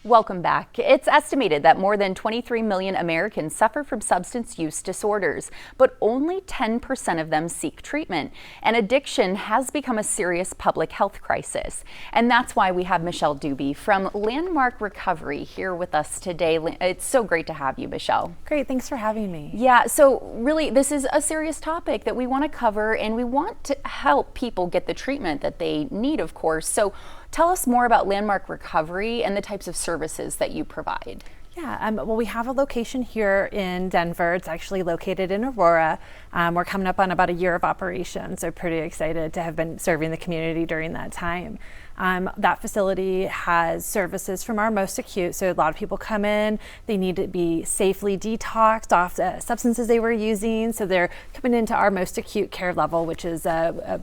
Welcome back. It's estimated that more than 23 million Americans suffer from substance use disorders, but only 10% of them seek treatment. And addiction has become a serious public health crisis. And that's why we have Michelle Dubey from Landmark Recovery here with us today. It's so great to have you, Michelle. Great, thanks for having me. Yeah, so really this is a serious topic that we want to cover, and we want to help people get the treatment that they need, of course. So tell us more about Landmark Recovery and the types of services that you provide. Yeah, well, we have a location here in Denver. It's actually located in Aurora. We're coming up on about a year of operation, so pretty excited to have been serving the community during that time. That facility has services from our most acute, so a lot of people come in, they need to be safely detoxed off the substances they were using, so they're coming into our most acute care level, which is a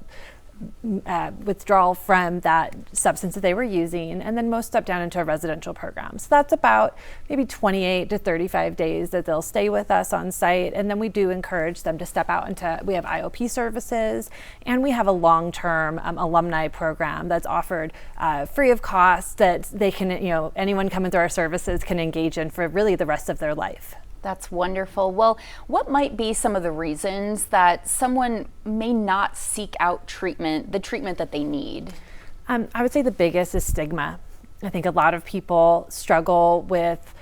withdrawal from that substance that they were using, and then most step down into a residential program. So that's about maybe 28 to 35 days that they'll stay with us on site, and then we do encourage them to step out into, we have IOP services, and we have a long-term alumni program that's offered free of cost that they can, anyone coming through our services can engage in for really the rest of their life. That's wonderful. Well, what might be some of the reasons that someone may not seek out treatment, the treatment that they need? I would say the biggest is stigma. I think a lot of people struggle with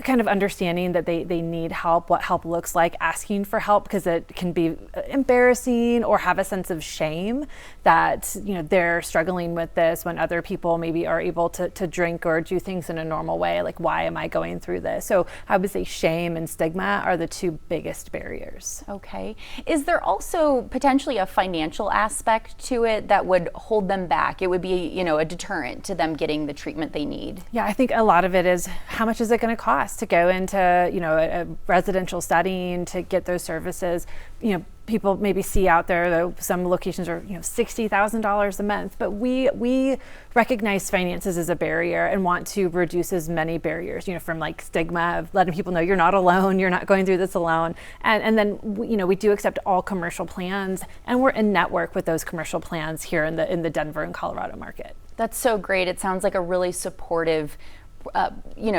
kind of understanding that they need help, what help looks like, asking for help, because it can be embarrassing or have a sense of shame that they're struggling with this when other people maybe are able to drink or do things in a normal way. Like, why am I going through this? So I would say shame and stigma are the two biggest barriers. Okay. Is there also potentially a financial aspect to it that would hold them back? It would be, a deterrent to them getting the treatment they need. Yeah, I think a lot of it is, how much is it going to cost to go into, a residential setting to get those services? People maybe see out there, though, some locations are, $60,000 a month, but we recognize finances as a barrier and want to reduce as many barriers, from like stigma of letting people know you're not alone, you're not going through this alone. And then, we do accept all commercial plans, and we're in network with those commercial plans here in the Denver and Colorado market. That's so great. It sounds like a really supportive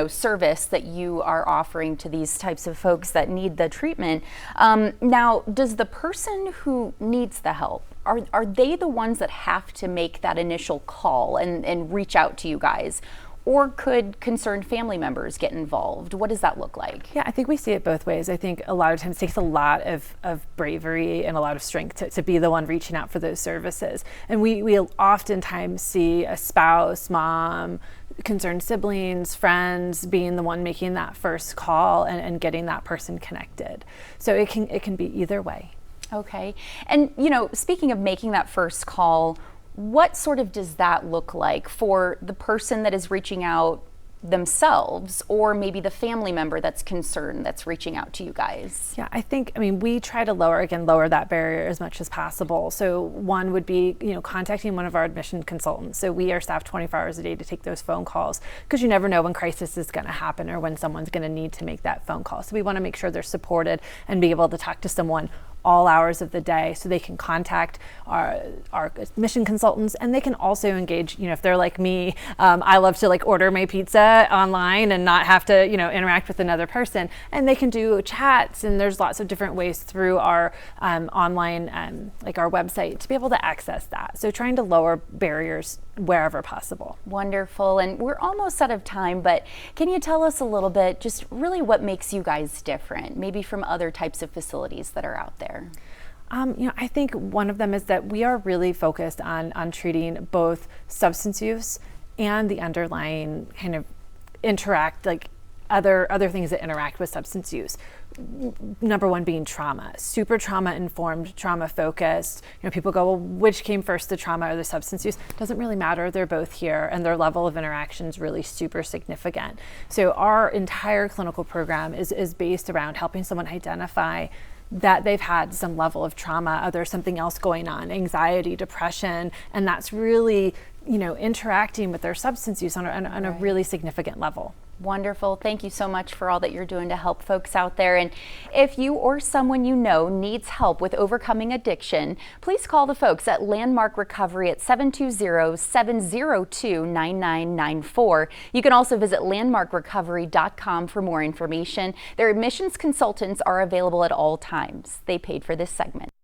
service that you are offering to these types of folks that need the treatment. Now, does the person who needs the help, are they the ones that have to make that initial call and reach out to you guys? Or could concerned family members get involved? What does that look like? Yeah, I think we see it both ways. I think a lot of times it takes a lot of bravery and a lot of strength to be the one reaching out for those services. And we oftentimes see a spouse, mom, concerned siblings, friends being the one making that first call and getting that person connected. So it can be either way. Okay. And, speaking of making that first call, what sort of does that look like for the person that is reaching out themselves, or maybe the family member that's concerned that's reaching out to you guys? Yeah, we try to lower that barrier as much as possible. So one would be, contacting one of our admission consultants. So we are staffed 24 hours a day to take those phone calls, because you never know when crisis is going to happen or when someone's going to need to make that phone call. So we want to make sure they're supported and be able to talk to someone all hours of the day, so they can contact our admission consultants, and they can also engage, if they're like me, I love to order my pizza online and not have to, interact with another person, and they can do chats, and there's lots of different ways through our online, our website, to be able to access that. So trying to lower barriers wherever possible. Wonderful. And we're almost out of time, but can you tell us a little bit just really what makes you guys different, maybe from other types of facilities that are out there? I think one of them is that we are really focused on treating both substance use and the underlying kind of other things that interact with substance use. Number one being trauma, super trauma informed, trauma focused. People go, well, which came first, the trauma or the substance use? Doesn't really matter. They're both here, and their level of interaction is really super significant. So our entire clinical program is based around helping someone identify that they've had some level of trauma, or there's something else going on, anxiety, depression, and that's really, interacting with their substance use on a really significant level. Wonderful. Thank you so much for all that you're doing to help folks out there. And if you or someone you know needs help with overcoming addiction, please call the folks at Landmark Recovery at 720-702-9994. You can also visit landmarkrecovery.com for more information. Their admissions consultants are available at all times. They paid for this segment.